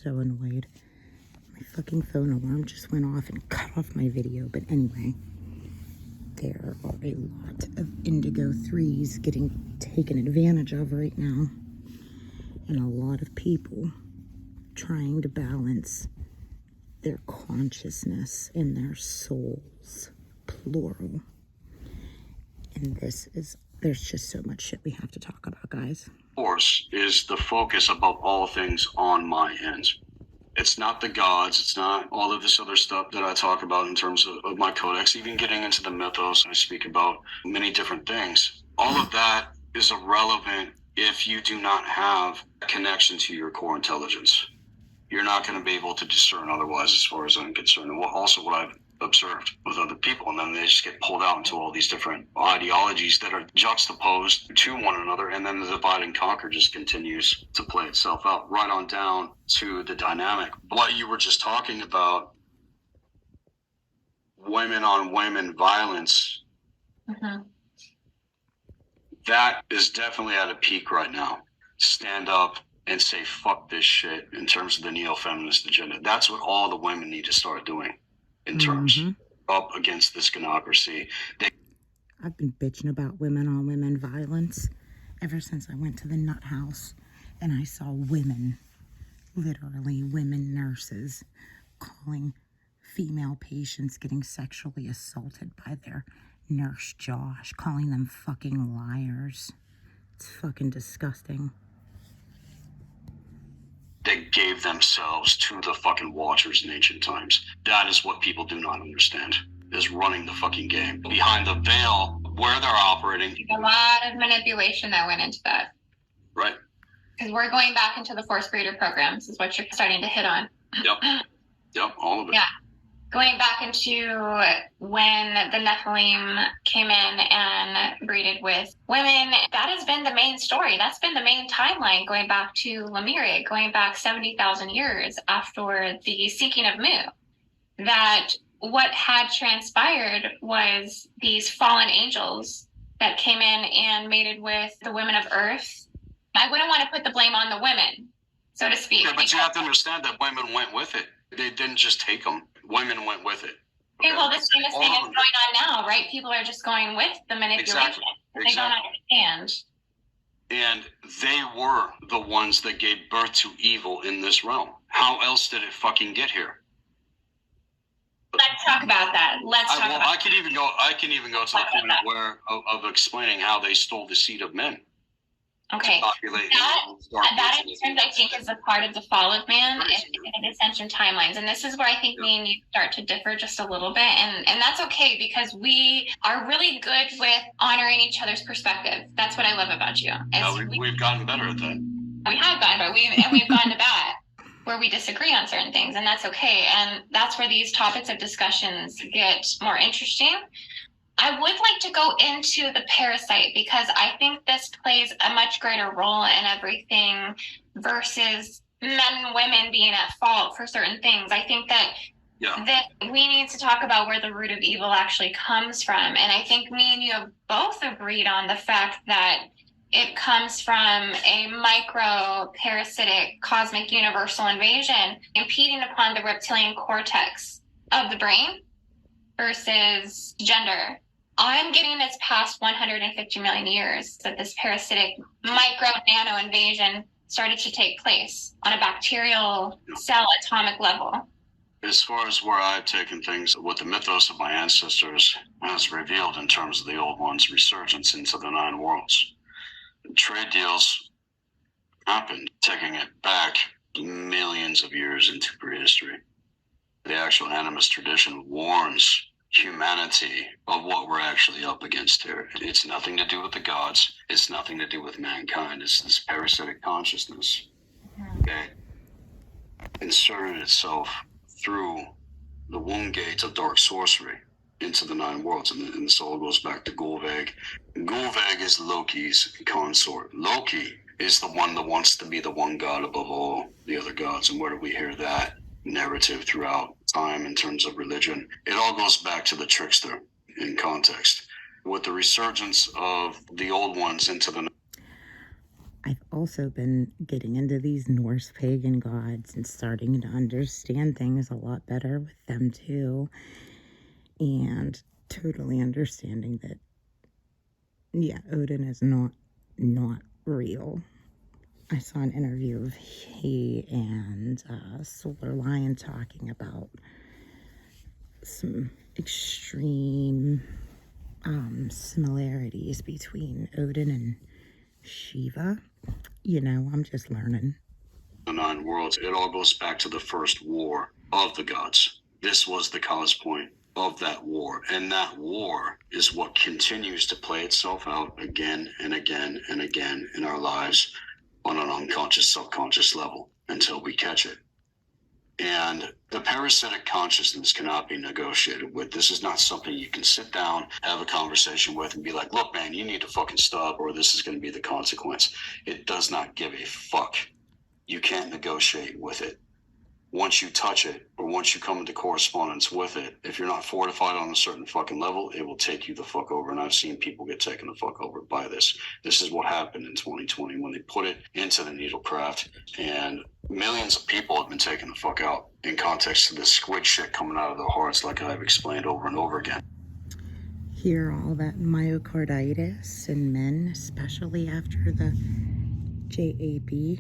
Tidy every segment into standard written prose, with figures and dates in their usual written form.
so annoyed. My fucking phone alarm just went off and cut off my video. But anyway, there are a lot of Indigo 3s getting taken advantage of right now. And a lot of people trying to balance their consciousness and their souls, plural. And there's just so much shit we have to talk about, guys. Force is the focus above all things on my end. It's not the gods, it's not all of this other stuff that I talk about in terms of my codex, even getting into the mythos. I speak about many different things. All of that is irrelevant if you do not have a connection to your core intelligence. You're not going to be able to discern otherwise, as far as I'm concerned. And also what I've observed with other people, and then they just get pulled out into all these different ideologies that are juxtaposed to one another, and then the divide and conquer just continues to play itself out right on down to the dynamic. What you were just talking about, women on women violence, that is definitely at a peak right now. Stand up and say fuck this shit in terms of the neo-feminist agenda. That's what all the women need to start doing in terms up against this gynocracy. I've been bitching about women on women violence ever since I went to the nut house and I saw women, literally women nurses, calling female patients getting sexually assaulted by their nurse Josh, calling them fucking liars. It's fucking disgusting. They gave themselves to the fucking Watchers in ancient times. That is what people do not understand, is running the fucking game. Behind the veil, where they're operating. A lot of manipulation that went into that. Right. Because we're going back into the force breeder programs, is what you're starting to hit on. Yep, all of it. Yeah. Going back into when the Nephilim came in and breeded with women, that has been the main story. That's been the main timeline going back to Lemuria, going back 70,000 years after the Seeking of Mu. That what had transpired was these fallen angels that came in and mated with the women of Earth. I wouldn't want to put the blame on the women, so to speak. Yeah, but you have to understand that women went with it. They didn't just take them. Women went with it. Okay, well, this famous thing is going on now, right? People are just going with the manipulation. Exactly. They don't understand. And they were the ones that gave birth to evil in this realm. How else did it fucking get here? Let's talk about that. I can even go to the point of explaining how they stole the seed of men. Okay, that in terms, I think, is a part of the fall of man and ascension timelines. And this is where I think me and you start to differ just a little bit. And that's okay, because we are really good with honoring each other's perspective. That's what I love about you. We've gotten better at that. We have gotten better. We've gotten to bat where we disagree on certain things, and that's okay. And that's where these topics of discussions get more interesting. I would like to go into the parasite, because I think this plays a much greater role in everything versus men and women being at fault for certain things. I think that we need to talk about where the root of evil actually comes from. And I think me and you have both agreed on the fact that it comes from a micro parasitic cosmic universal invasion impeding upon the reptilian cortex of the brain versus gender. I'm getting it's past 150 million years that this parasitic micro nano invasion started to take place on a bacterial cell atomic level. As far as where I've taken things, what the mythos of my ancestors has revealed in terms of the old one's resurgence into the nine worlds. Trade deals happened, taking it back millions of years into prehistory. The actual animist tradition warns humanity of what we're actually up against here. It's nothing to do with the gods. It's nothing to do with mankind. It's this parasitic consciousness that inserted itself through the womb gates of dark sorcery into the nine worlds. And this all goes back to Gulveg. Gulveg is Loki's consort. Loki is the one that wants to be the one god above all the other gods. And where do we hear that narrative throughout time in terms of religion? It all goes back to the trickster in context. With the resurgence of the old ones into the... I've also been getting into these Norse pagan gods and starting to understand things a lot better with them too. And totally understanding that, yeah, Odin is not real. I saw an interview of he and Solar Lion talking about some extreme similarities between Odin and Shiva. You know, I'm just learning. The 9 worlds, it all goes back to the first war of the gods. This was the cause point of that war, and that war is what continues to play itself out again and again and again in our lives on an unconscious, subconscious level until we catch it. And the parasitic consciousness cannot be negotiated with. This is not something you can sit down, have a conversation with, and be like, look, man, you need to fucking stop, or this is going to be the consequence. It does not give a fuck. You can't negotiate with it. Once you touch it, or once you come into correspondence with it, if you're not fortified on a certain fucking level, it will take you the fuck over. And I've seen people get taken the fuck over by this. This is what happened in 2020 when they put it into the needlecraft, and millions of people have been taken the fuck out in context of this squid shit coming out of their hearts, like I've explained over and over again. Hear all that myocarditis in men, especially after the JAB.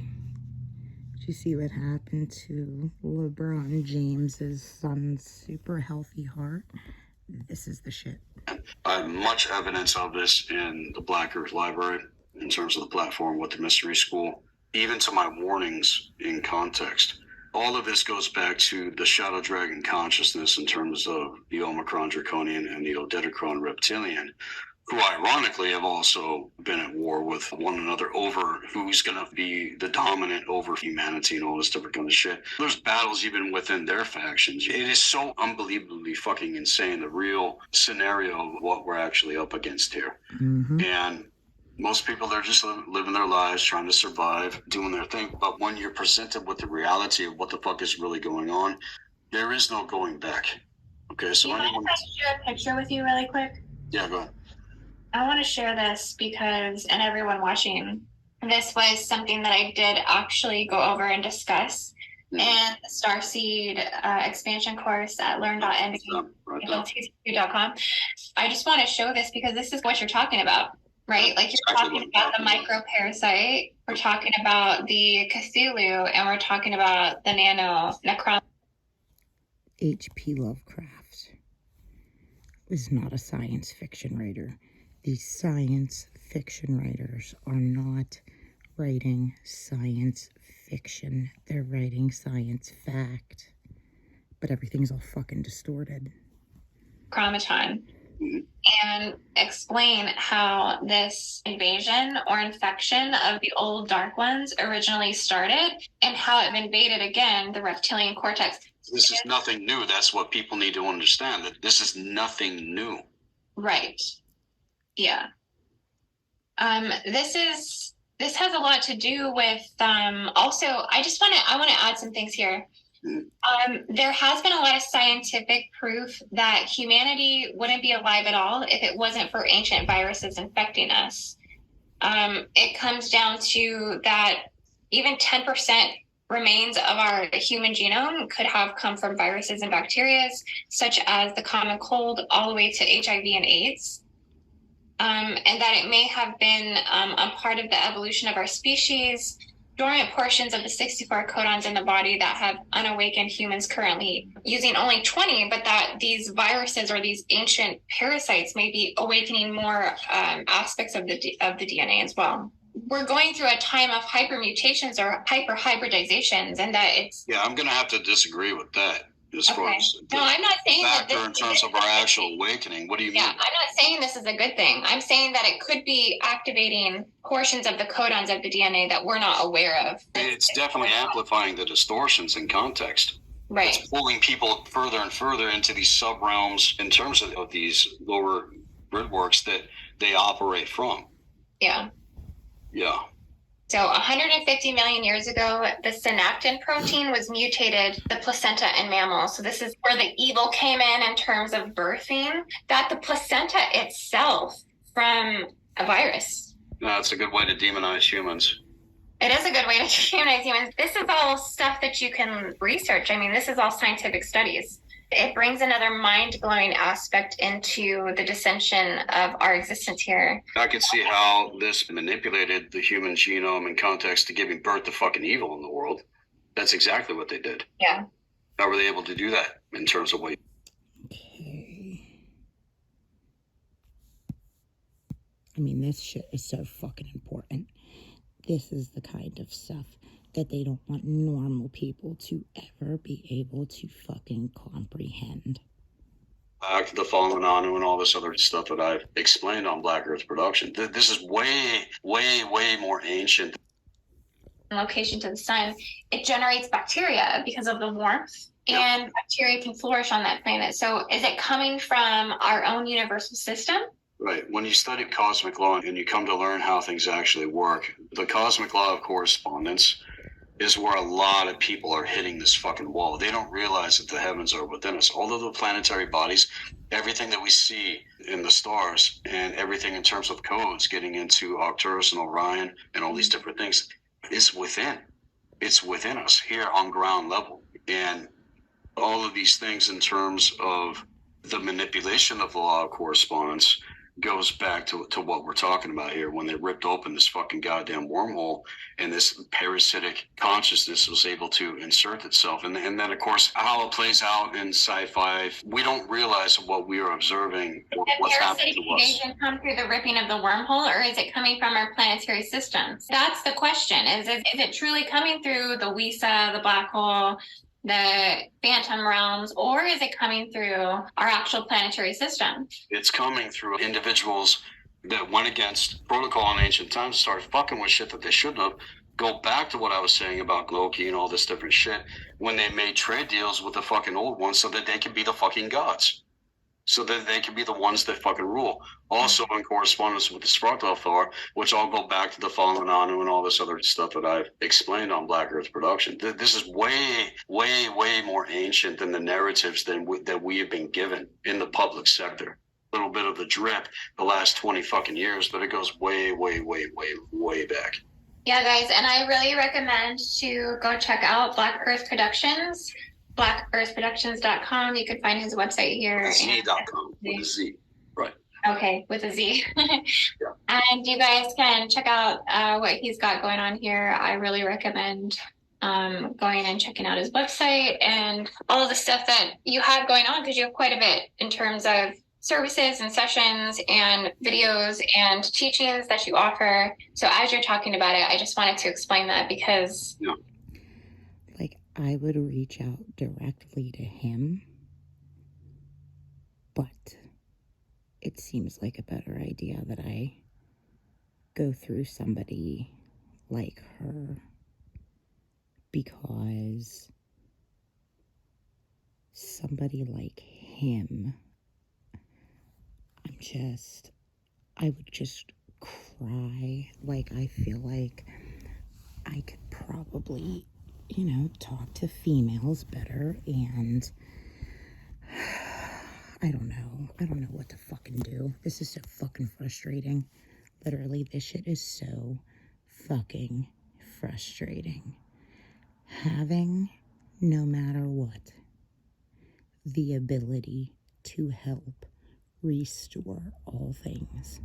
You see what happened to LeBron James's son's super healthy heart? This is the shit. I have much evidence of this in the Black Earth Library in terms of the platform with the Mystery School, even to my warnings in context. All of this goes back to the Shadow Dragon consciousness in terms of the Omicron Draconian and the Odedicron Reptilian, who ironically have also been at war with one another over who's going to be the dominant over humanity and all this different kind of shit. There's battles even within their factions. It is so unbelievably fucking insane, the real scenario of what we're actually up against here. Mm-hmm. And most people, they're just living their lives, trying to survive, doing their thing. But when you're presented with the reality of what the fuck is really going on, there is no going back. Okay, so I share a picture with you really quick? Yeah, go ahead. I want to share this because, and everyone watching, this was something that I did actually go over and discuss in the Starseed expansion course at learn.indigo.com. I just want to show this because this is what you're talking about, right? Like you're talking about the microparasite, we're talking about the Cthulhu, and we're talking about the necron. H.P. Lovecraft was not a science fiction writer. These science fiction writers are not writing science fiction. They're writing science fact. But everything's all fucking distorted. Chromaton. And explain how this invasion or infection of the old Dark Ones originally started and how it invaded again the reptilian cortex. This is nothing new. That's what people need to understand, that this is nothing new. Right. Yeah. This has a lot to do with also I want to add some things here. There has been a lot of scientific proof that humanity wouldn't be alive at all if it wasn't for ancient viruses infecting us. It comes down to that even 10% remains of our human genome could have come from viruses and bacteria, such as the common cold, all the way to HIV and AIDS. And that it may have been a part of the evolution of our species, dormant portions of the 64 codons in the body that have unawakened humans currently using only 20, but that these viruses or these ancient parasites may be awakening more aspects of the DNA as well. We're going through a time of hypermutations or hyperhybridizations, and that it's... Yeah, I'm going to have to disagree with that. As far as no, I'm not saying that this in terms of our actual awakening. What do you mean? Yeah, I'm not saying this is a good thing. I'm saying that it could be activating portions of the codons of the DNA that we're not aware of. It's definitely amplifying the distortions in context. Right. It's pulling people further and further into these sub-realms in terms of these lower gridworks that they operate from. Yeah. Yeah. So 150 million years ago, the synaptin protein was mutated the placenta in mammals. So this is where the evil came in terms of birthing, that the placenta itself from a virus. That's a good way to demonize humans. It is a good way to humanize humans. This is all stuff that you can research. I mean, this is all scientific studies. It brings another mind-blowing aspect into the dissension of our existence here. I could see how this manipulated the human genome in context to giving birth to fucking evil in the world. That's exactly what they did. Yeah. How were they able to do that in terms of what? Okay. I mean, this shit is so fucking important. This is the kind of stuff that they don't want normal people to ever be able to fucking comprehend. Back to the fallen Anu and all this other stuff that I've explained on Black Earth Production. This is way, way, way more ancient. Location to the sun, it generates bacteria because of the warmth, and bacteria can flourish on that planet. So is it coming from our own universal system? Right. When you study cosmic law and you come to learn how things actually work, the cosmic law of correspondence is where a lot of people are hitting this fucking wall. They don't realize that the heavens are within us. All of the planetary bodies, everything that we see in the stars, and everything in terms of codes getting into Arcturus and Orion and all these different things is within. It's within us here on ground level. And all of these things in terms of the manipulation of the law of correspondence goes back to what we're talking about here, when they ripped open this fucking goddamn wormhole and this parasitic consciousness was able to insert itself. And then, of course, how it plays out in sci-fi, we don't realize what we are observing or what's happening to us. Does invasion come through the ripping of the wormhole, or is it coming from our planetary systems? That's the question. Is it truly coming through the WISA, the black hole, the phantom realms, or is it coming through our actual planetary system? It's coming through individuals that went against protocol in ancient times, started fucking with shit that they shouldn't have. Go back to what I was saying about Loki and all this different shit, when they made trade deals with the fucking old ones so that they could be the fucking gods, so that they can be the ones that fucking rule. Also in correspondence with the Svartalfar, which I'll go back to the fallen Anu and all this other stuff that I've explained on Black Earth Production. This is way, way, way more ancient than the narratives that we have been given in the public sector. A little bit of the drip the last 20 fucking years, but it goes way, way, way, way, way back. Yeah, guys, and I really recommend to go check out Black Earth Productions. BlackEarthProductions.com. You can find his website here. Z.com with a Z, right? Okay, with a Z. And you guys can check out what he's got going on here. I really recommend going and checking out his website and all of the stuff that you have going on, because you have quite a bit in terms of services and sessions and videos and teachings that you offer. So as you're talking about it, I just wanted to explain that, because I would reach out directly to him, but it seems like a better idea that I go through somebody like her, because somebody like him, I would just cry. I feel like I could probably talk to females better, and I don't know what to fucking do. This is so fucking frustrating. Literally, this shit is so fucking frustrating. Having, no matter what, the ability to help restore all things,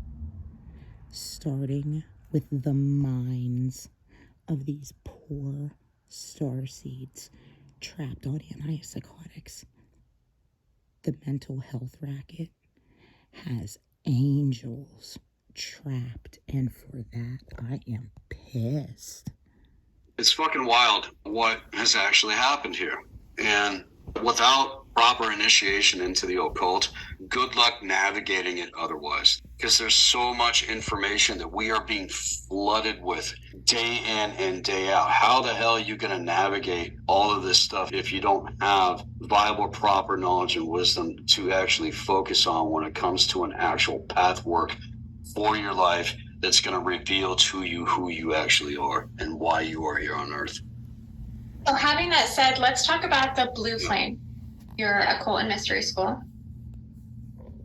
starting with the minds of these poor starseeds trapped on antipsychotics. The mental health racket has angels trapped, and for that I am pissed. It's fucking wild what has actually happened here. And without proper initiation into the occult, good luck navigating it otherwise. Because there's so much information that we are being flooded with day in and day out. How the hell are you going to navigate all of this stuff if you don't have viable, proper knowledge and wisdom to actually focus on when it comes to an actual path work for your life that's going to reveal to you who you actually are and why you are here on Earth? So having that said, let's talk about the Blue Flame, your occult and mystery school.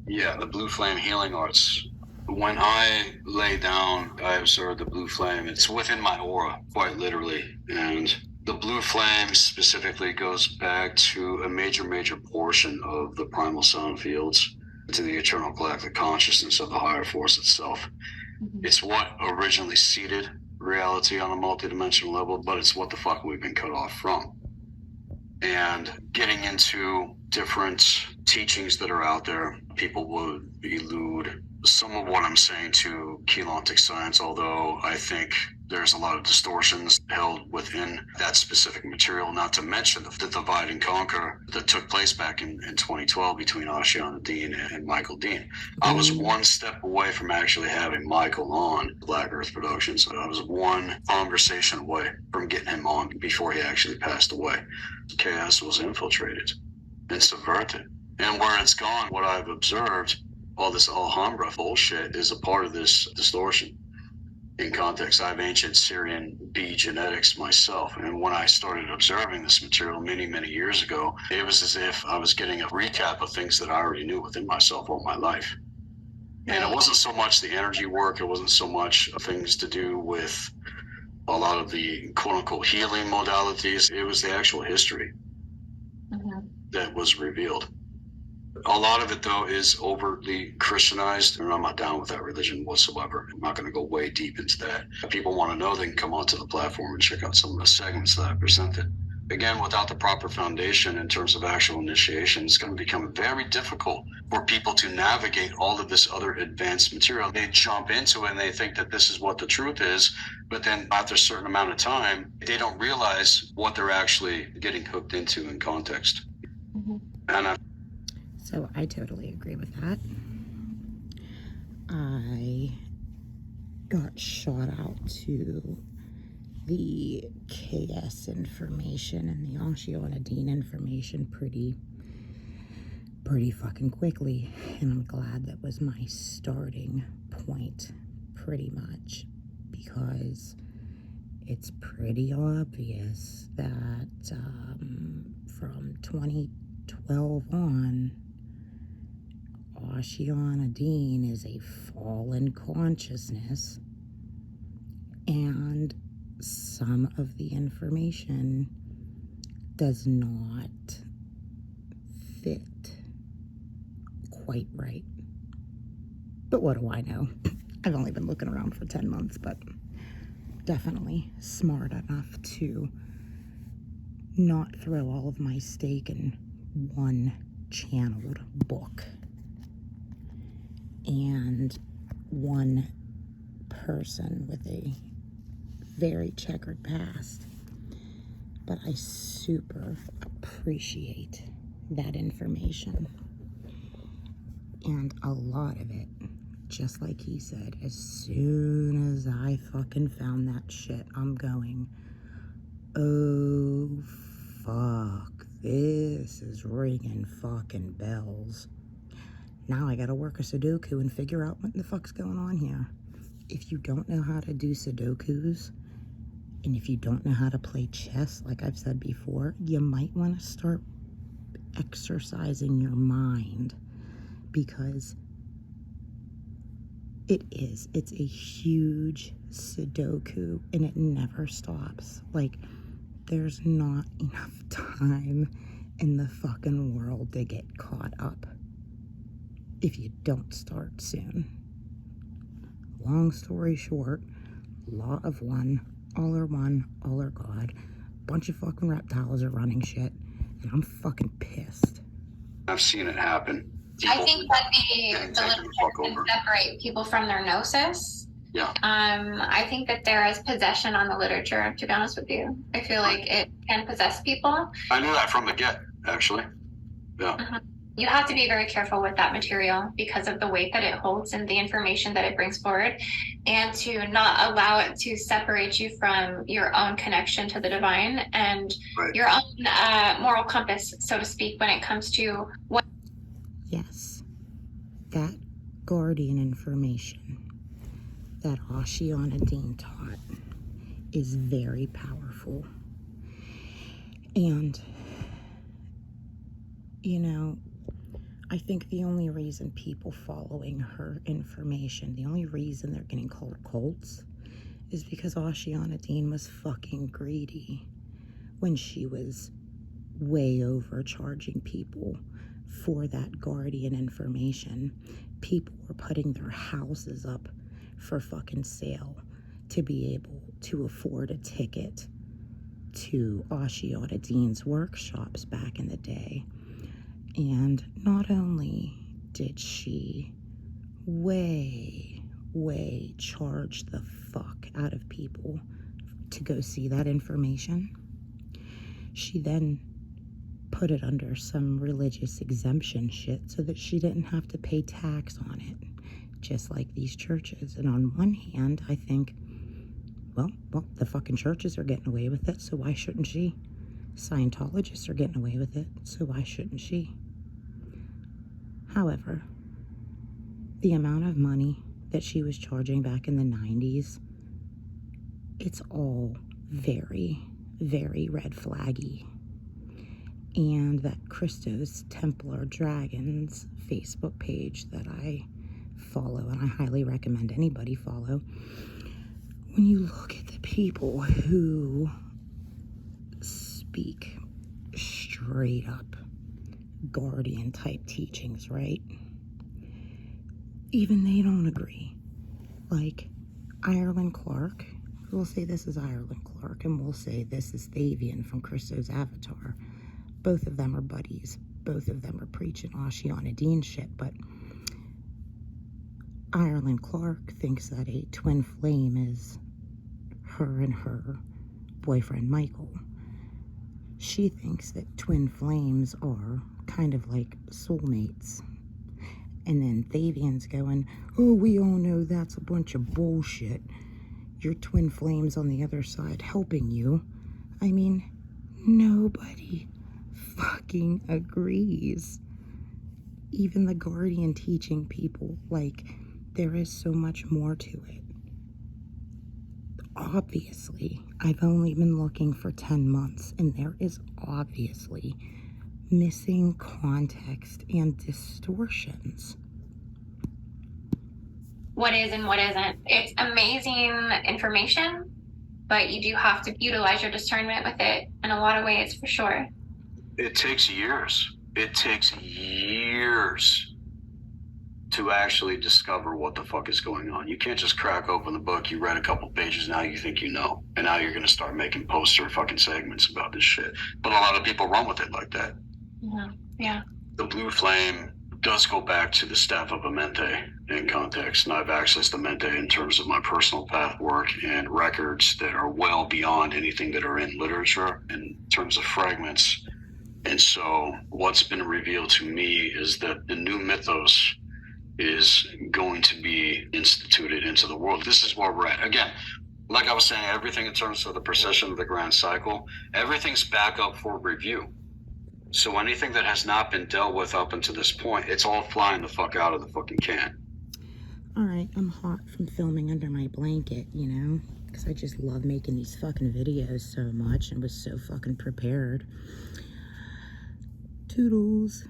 Yeah, the Blue Flame Healing Arts When I lay down, I observe the blue flame. It's within my aura, quite literally. And the blue flame specifically goes back to a major portion of the primal sound fields, to the eternal galactic consciousness of the higher force itself. Mm-hmm. It's what originally seeded reality on a multidimensional level, but it's what the fuck we've been cut off from. And getting into different teachings that are out there, people would elude some of what I'm saying to chelantic science, although I think there's a lot of distortions held within that specific material, not to mention the divide and conquer that took place back in 2012 between Ashayana Deane and Michael Deane. I was one step away from actually having Michael on Black Earth Productions. I was one conversation away from getting him on before he actually passed away. Chaos was infiltrated and subverted. And where it's gone, what I've observed, all this Alhambra bullshit is a part of this distortion. In context, I have ancient Syrian bee genetics myself, and when I started observing this material many years ago, it was as if I was getting a recap of things that I already knew within myself all my life. And it wasn't so much the energy work, it wasn't so much things to do with a lot of the quote-unquote healing modalities. It was the actual history that was revealed. A lot of it, though, is overtly Christianized, and I'm not down with that religion whatsoever. I'm not going to go way deep into that. If people want to know, they can come onto the platform and check out some of the segments that I presented. Again, without the proper foundation in terms of actual initiation, it's going to become very difficult for people to navigate all of this other advanced material. They jump into it and they think that this is what the truth is, but then after a certain amount of time, they don't realize what they're actually getting hooked into in context. And So I totally agree with that. I got shot out to the KS information and the Ashayana Deane information pretty fucking quickly. And I'm glad that was my starting point, pretty much, because it's pretty obvious that from 2012 on, Ashayana Deane is a fallen consciousness, and some of the information does not fit quite right. But what do I know? I've only been looking around for 10 months, but definitely smart enough to not throw all of my stake in one channeled book and one person with a very checkered past. But I super appreciate that information. And a lot of it, just like he said, as soon as I fucking found that shit, I'm going, oh, fuck, this is ringing fucking bells. Now I gotta work a Sudoku and figure out what the fuck's going on here. If you don't know how to do Sudokus, and if you don't know how to play chess, like I've said before, you might want to start exercising your mind, because it's a huge Sudoku and it never stops. Like, there's not enough time in the fucking world to get caught up if you don't start soon. Long story short, law of one, all are God. Bunch of fucking reptiles are running shit, and I'm fucking pissed. I've seen it happen. I think that the literature can separate people from their gnosis. Yeah. I think that there is possession on the literature, to be honest with you. I feel like it can possess people. I knew that from the get, actually. Yeah. You have to be very careful with that material because of the weight that it holds and the information that it brings forward, and to not allow it to separate you from your own connection to the divine and your own moral compass, so to speak, when it comes to what. Yes, that guardian information that Ashayana Deane taught is very powerful. And, you know, I think the only reason people following her information, the only reason they're getting called cults, is because Ashayana Deane was fucking greedy when she was way overcharging people for that Guardian information. People were putting their houses up for fucking sale to be able to afford a ticket to Ashayana Deane's workshops back in the day. And not only did she way charge the fuck out of people to go see that information, she then put it under some religious exemption shit so that she didn't have to pay tax on it, just like these churches. And on one hand, I think, well, the fucking churches are getting away with it, so why shouldn't she? Scientologists are getting away with it, so why shouldn't she? However, the amount of money that she was charging back in the 90s, it's all very red flaggy. And that Christos Templar Dragons Facebook page that I follow, and I highly recommend anybody follow, when you look at the people who speak straight up Guardian type teachings, right? Even they don't agree. Like Ireland Clark, we'll say this is Ireland Clark, and we'll say this is Thavian from Christo's Avatar. Both of them are buddies. Both of them are preaching Ashayana Deane shit, but Ireland Clark thinks that a twin flame is her and her boyfriend Michael. She thinks that twin flames are kind of like soulmates. And then Thavian's going, oh, we all know that's a bunch of bullshit. Your twin flame's on the other side helping you. I mean, nobody fucking agrees. Even the Guardian teaching people, like, there is so much more to it. Obviously, I've only been looking for 10 months, and there is obviously missing context and distortions. What is and what isn't. It's amazing information, but you do have to utilize your discernment with it in a lot of ways, for sure. It takes years. It takes years to actually discover what the fuck is going on. You can't just crack open the book, you read a couple pages, now you think you know. And now you're going to start making poster fucking segments about this shit. But a lot of people run with it like that. Mm-hmm. Yeah. The blue flame does go back to the staff of a mente in context. And I've accessed the mente in terms of my personal path work and records that are well beyond anything that are in literature in terms of fragments. And so what's been revealed to me is that the new mythos is going to be instituted into the world. This is where we're at. Again, like I was saying, everything in terms of the precession of the grand cycle, everything's back up for review. So anything that has not been dealt with up until this point, it's all flying the fuck out of the fucking can. All right, I'm hot from filming under my blanket, you know, because I just love making these fucking videos so much and was so fucking prepared. Toodles.